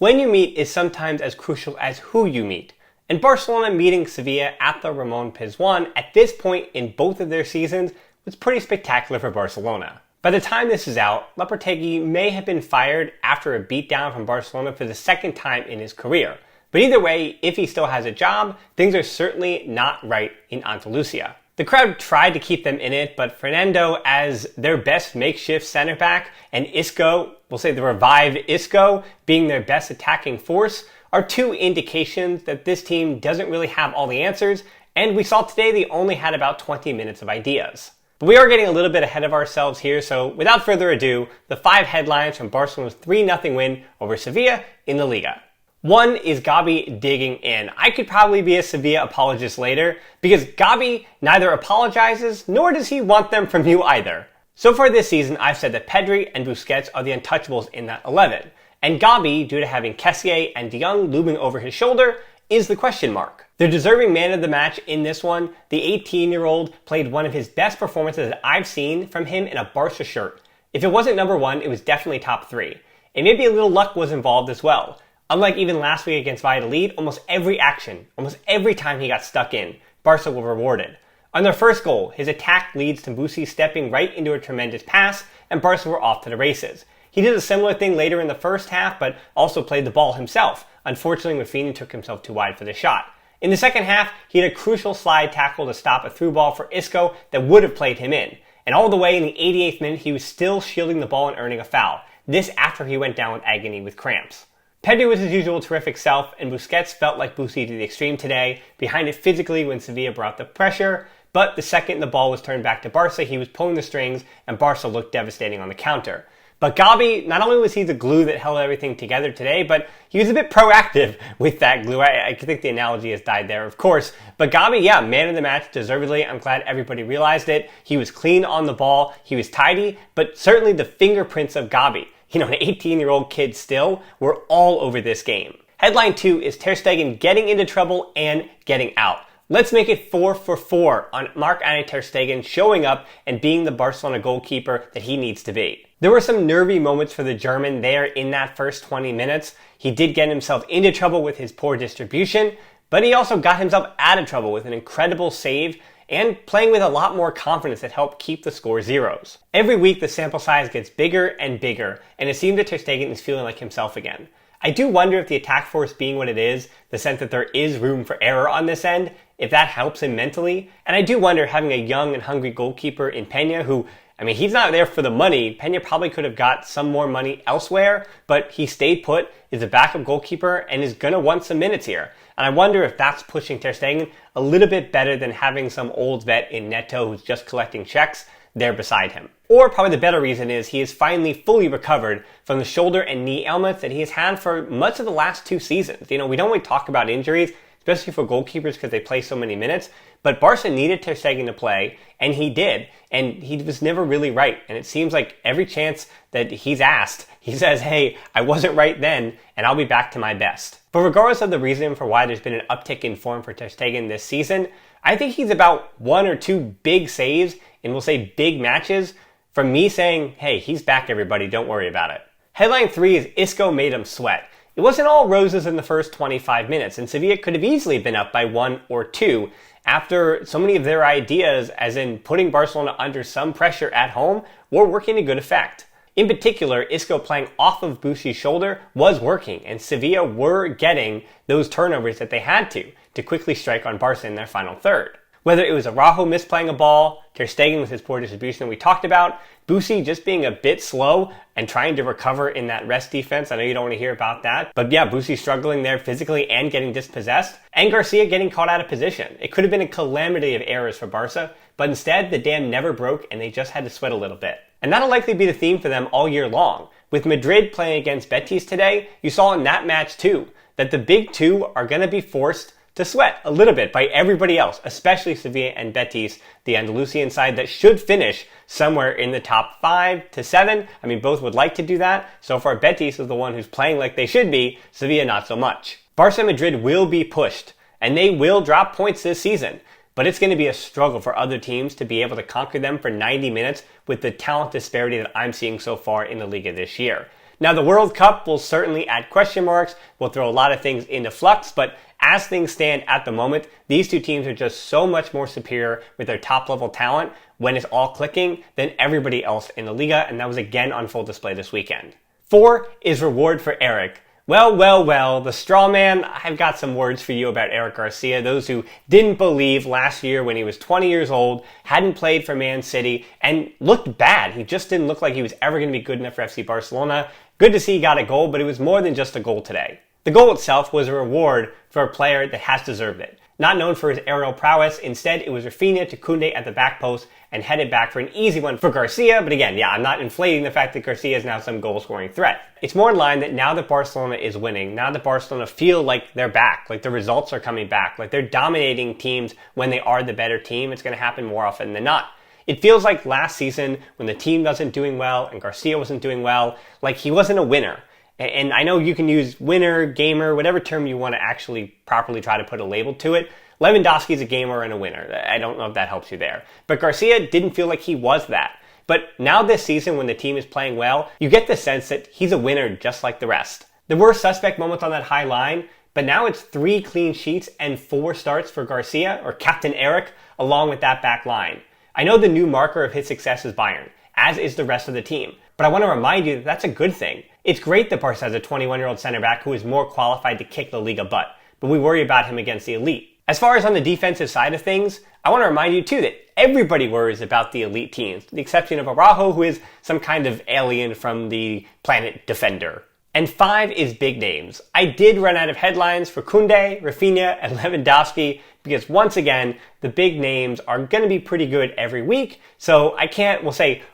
When you meet is sometimes as crucial as who you meet. And Barcelona meeting Sevilla at the Ramon Pizjuan at this point in both of their seasons was pretty spectacular for Barcelona. By the time this is out, Lopetegui may have been fired after a beatdown from Barcelona for the second time in his career. But either way, if he still has a job, things are certainly not right in Andalusia. The crowd tried to keep them in it, but Fernando as their best makeshift center back and Isco, we'll say the revived Isco, being their best attacking force, are two indications that this team doesn't really have all the answers, and we saw today they only had about 20 minutes of ideas. But we are getting a little bit ahead of ourselves here, so without further ado, the 5 headlines from Barcelona's 3-0 win over Sevilla in the Liga. One is Gavi digging in. I could probably be a Sevilla apologist later, because Gavi neither apologizes, nor does he want them from you either. So far this season, I've said that Pedri and Busquets are the untouchables in that 11, and Gavi, due to having García and De Jong looming over his shoulder, is the question mark. The deserving man of the match in this one, the 18-year-old played one of his best performances that I've seen from him in a Barca shirt. If it wasn't number 1, it was definitely top 3. And maybe a little luck was involved as well. Unlike even last week against Valladolid, almost every action, almost every time he got stuck in, Barca were rewarded. On their first goal, his attack leads to Busi stepping right into a tremendous pass, and Barca were off to the races. He did a similar thing later in the first half, but also played the ball himself. Unfortunately, Raphinha took himself too wide for the shot. In the second half, he had a crucial slide tackle to stop a through ball for Isco that would have played him in. And all the way in the 88th minute, he was still shielding the ball and earning a foul. This after he went down with agony with cramps. Pedri was his usual terrific self, and Busquets felt like Busi to the extreme today, behind it physically when Sevilla brought the pressure, but the second the ball was turned back to Barca, he was pulling the strings, and Barca looked devastating on the counter. But Gavi, not only was he the glue that held everything together today, but he was a bit proactive with that glue. I think the analogy has died there, of course. But Gavi, yeah, man of the match, deservedly. I'm glad everybody realized it. He was clean on the ball. He was tidy, but certainly the fingerprints of Gavi, an 18-year-old kid still, were all over this game. Headline 2 is Ter Stegen getting into trouble and getting out. Let's make it 4 for 4 on Marc-Andre Ter Stegen showing up and being the Barcelona goalkeeper that he needs to be. There were some nervy moments for the German there in that first 20 minutes. He did get himself into trouble with his poor distribution, but he also got himself out of trouble with an incredible save and playing with a lot more confidence that helped keep the score zeros. Every week the sample size gets bigger and bigger, and it seems that Ter Stegen is feeling like himself again. I do wonder if the attack force being what it is, the sense that there is room for error on this end, if that helps him mentally. And I do wonder having a young and hungry goalkeeper in Peña who, he's not there for the money. Peña probably could have got some more money elsewhere, but he stayed put, is a backup goalkeeper, and is going to want some minutes here. And I wonder if that's pushing Ter Stegen a little bit better than having some old vet in Neto who's just collecting checks there beside him. Or probably the better reason is he is finally fully recovered from the shoulder and knee ailments that he has had for much of the last 2 seasons. We don't really talk about injuries, especially for goalkeepers because they play so many minutes. But Barca needed Ter Stegen to play, and he did. And he was never really right. And it seems like every chance that he's asked, he says, hey, I wasn't right then, and I'll be back to my best. But regardless of the reason for why there's been an uptick in form for Ter Stegen this season, I think he's about 1 or 2 big saves, and we'll say big matches, from me saying, hey, he's back everybody, don't worry about it. Headline 3 is Isco made him sweat. It wasn't all roses in the first 25 minutes, and Sevilla could have easily been up by 1 or 2 after so many of their ideas, as in putting Barcelona under some pressure at home, were working to good effect. In particular, Isco playing off of Busi's shoulder was working, and Sevilla were getting those turnovers that they had to quickly strike on Barca in their final third. Whether it was Araujo misplaying a ball, Ter Stegen with his poor distribution that we talked about, Busi just being a bit slow and trying to recover in that rest defense. I know you don't want to hear about that, but yeah, Busi struggling there physically and getting dispossessed, and Garcia getting caught out of position. It could have been a calamity of errors for Barca, but instead the dam never broke and they just had to sweat a little bit. And that'll likely be the theme for them all year long. With Madrid playing against Betis today, you saw in that match too, that the big two are going to be forced to sweat a little bit by everybody else, especially Sevilla and Betis, the Andalusian side that should finish somewhere in the top 5 to 7. Both would like to do that. So far, Betis is the one who's playing like they should be, Sevilla not so much. Barca and Madrid will be pushed, and they will drop points this season. But it's going to be a struggle for other teams to be able to conquer them for 90 minutes with the talent disparity that I'm seeing so far in the Liga this year. Now, the World Cup will certainly add question marks, will throw a lot of things into flux, but as things stand at the moment, these two teams are just so much more superior with their top-level talent when it's all clicking than everybody else in the Liga, and that was again on full display this weekend. 4 is reward for Eric. Well, the straw man, I've got some words for you about Eric Garcia. Those who didn't believe last year when he was 20 years old, hadn't played for Man City, and looked bad. He just didn't look like he was ever going to be good enough for FC Barcelona. Good to see he got a goal, but it was more than just a goal today. The goal itself was a reward for a player that has deserved it. Not known for his aerial prowess, instead it was Raphinha to Kounde at the back post and headed back for an easy one for Garcia, but again, I'm not inflating the fact that Garcia is now some goal-scoring threat. It's more in line that now that Barcelona is winning, now that Barcelona feel like they're back, like the results are coming back, like they're dominating teams when they are the better team, it's going to happen more often than not. It feels like last season when the team wasn't doing well and Garcia wasn't doing well, like he wasn't a winner. And I know you can use winner, gamer, whatever term you want to actually properly try to put a label to it. Lewandowski is a gamer and a winner. I don't know if that helps you there. But Garcia didn't feel like he was that. But now this season when the team is playing well, you get the sense that he's a winner just like the rest. There were suspect moments on that high line, but now it's 3 clean sheets and 4 starts for Garcia, or Captain Eric, along with that back line. I know the new marker of his success is Bayern, as is the rest of the team. But I want to remind you that that's a good thing. It's great that Barca has a 21-year-old center back who is more qualified to kick the Liga butt, but we worry about him against the elite. As far as on the defensive side of things, I want to remind you too that everybody worries about the elite teams, with the exception of Araujo, who is some kind of alien from the planet Defender. And 5 is big names. I did run out of headlines for Kounde, Raphinha, and Lewandowski because once again, the big names are going to be pretty good every week, so I can't,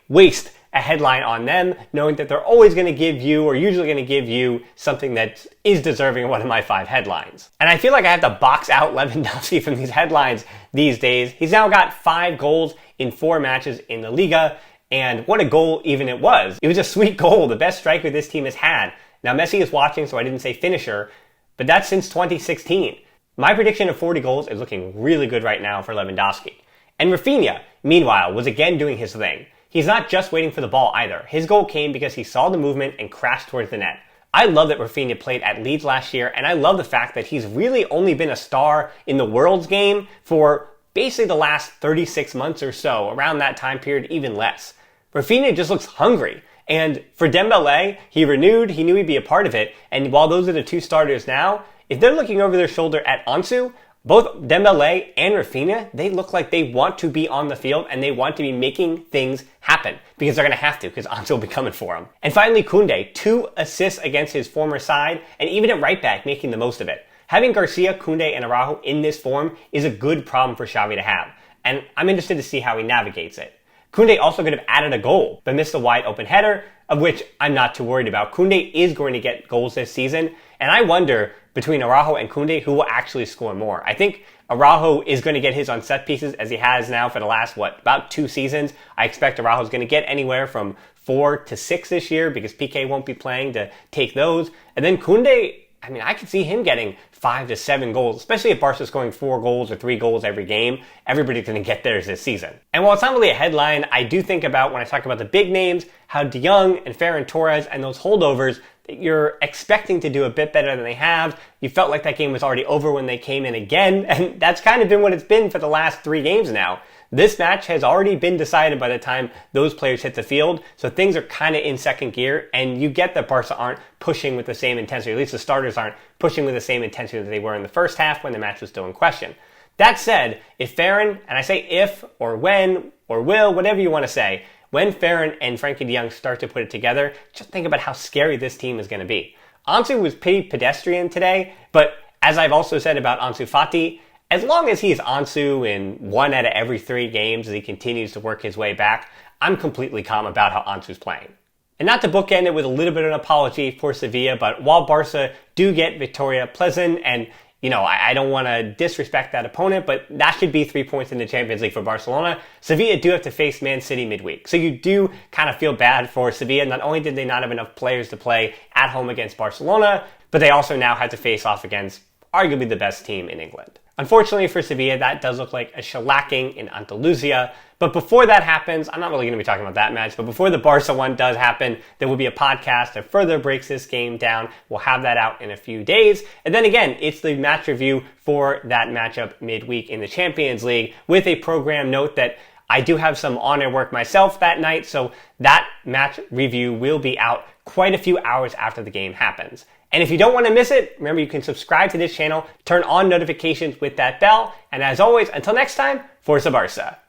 waste a headline on them, knowing that they're always going to give you, or usually going to give you, something that is deserving of one of my 5 headlines. And I feel like I have to box out Lewandowski from these headlines these days. He's now got 5 goals in 4 matches in the Liga, and what a goal even it was. It was a sweet goal, the best striker this team has had. Now Messi is watching, so I didn't say finisher, but that's since 2016. My prediction of 40 goals is looking really good right now for Lewandowski. And Raphinha, meanwhile, was again doing his thing. He's not just waiting for the ball either. His goal came because he saw the movement and crashed towards the net. I love that Raphinha played at Leeds last year, and I love the fact that he's really only been a star in the World's game for basically the last 36 months or so, around that time period, even less. Raphinha just looks hungry. And for Dembélé, he renewed, he knew he'd be a part of it, and while those are the 2 starters now, if they're looking over their shoulder at Ansu, both Dembélé and Raphinha, they look like they want to be on the field and they want to be making things happen because they're going to have to because Ansu will be coming for them. And finally, Kounde, 2 assists against his former side and even at right back making the most of it. Having Garcia, Kounde, and Araujo in this form is a good problem for Xavi to have, and I'm interested to see how he navigates it. Kounde also could have added a goal, but missed a wide open header, of which I'm not too worried about. Kounde is going to get goals this season, and I wonder, between Araujo and Kounde, who will actually score more. I think Araujo is going to get his on set pieces, as he has now for the last, about 2 seasons. I expect Araujo is going to get anywhere from 4 to 6 this year, because PK won't be playing to take those. And then Kounde, I could see him getting 5 to 7 goals, especially if Barca's scoring 4 goals or 3 goals every game. Everybody's going to get theirs this season. And while it's not really a headline, I do think about, when I talk about the big names, how De Jong and Ferran Torres and those holdovers that you're expecting to do a bit better than they have. You felt like that game was already over when they came in again, and that's kind of been what it's been for the last 3 games now. This match has already been decided by the time those players hit the field, so things are kind of in second gear, and you get that Barca aren't pushing with the same intensity, or at least the starters aren't pushing with the same intensity that they were in the first half when the match was still in question. That said, if Ferran, and I say if, or when, or will, whatever you want to say, when Ferran and Frankie de Jong start to put it together, just think about how scary this team is going to be. Ansu was pretty pedestrian today, but as I've also said about Ansu Fati, as long as he is Ansu in 1 out of every 3 games as he continues to work his way back, I'm completely calm about how Ansu's playing. And not to bookend it with a little bit of an apology for Sevilla, but while Barca do get Victoria Pleasant, and I don't want to disrespect that opponent, but that should be 3 points in the Champions League for Barcelona. Sevilla do have to face Man City midweek. So you do kind of feel bad for Sevilla. Not only did they not have enough players to play at home against Barcelona, but they also now had to face off against arguably the best team in England. Unfortunately for Sevilla, that does look like a shellacking in Andalusia. But before that happens, I'm not really going to be talking about that match, but before the Barca one does happen, there will be a podcast that further breaks this game down. We'll have that out in a few days. And then again, it's the match review for that matchup midweek in the Champions League with a program note that I do have some on-air work myself that night, so that match review will be out quite a few hours after the game happens. And if you don't want to miss it, remember you can subscribe to this channel, turn on notifications with that bell, and as always, until next time, Forza Barca.